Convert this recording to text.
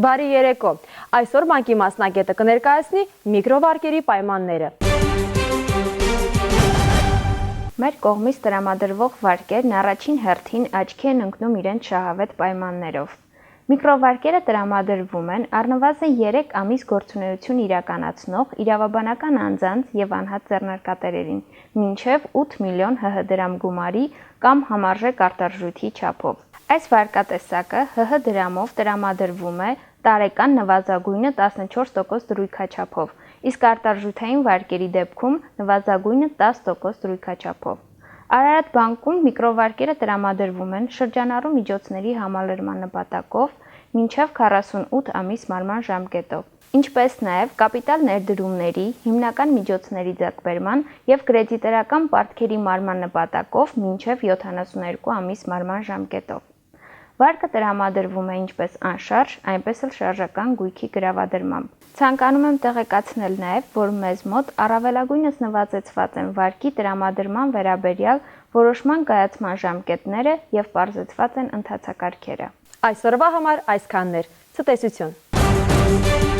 Բարի երեկո։ Այսօր բանկի մասնագետը կներկայացնի միկրովարկերի պայմանները։ Մեր կողմից տրամադրվող վարկերն առաջին հերթին աչքի են ընկնում իրենց շահավետ պայմաններով։ Միկրովարկերը տրամադրվում են առնվազն 3 ամիս գործունեություն իրականացնող իրավաբանական անձանց եւ անհատ ձեռնարկատերերին, մինչեւ 8 միլիոն ՀՀ դրամ գումարի կամ համարժեք արտարժույթի չափով։ Այս վարկատեսակը ՀՀ դրամով տրամադրվում է տարեկան նվազագույնը 14% դրույքաչափով, իսկ արտարժութային վարկերի դեպքում նվազագույնը 10% դրույքաչափով։ Արարատ բանկում միկրովարկերը տրամադրվում են շրջանառու միջոցների համալրման նպատակով մինչև 48 ամիս մարման ժամկետով, ինչպես նաև կապիտալ ներդրումների, հիմնական միջոցների ձեռքբերման եւ կրեդիտորական պարտքերի մարման նպատակով մինչև 72 ամիս մարման ժամկետով։ Վարկը տրամադրվում է ինչպես անշարժ, այնպես էլ շարժական գույքի գրավադրմամբ։ Ցանկանում եմ տեղեկացնել նաև, որ մեզ մոտ առավելագույնս նվազեցված են վարկի տրամադրման վերաբերյալ որոշման կայացման ժամկետները եւ պարզեցված են ընթացակարգերը։ Այսօրվա համար այսքանն էր։ Ցտեսություն։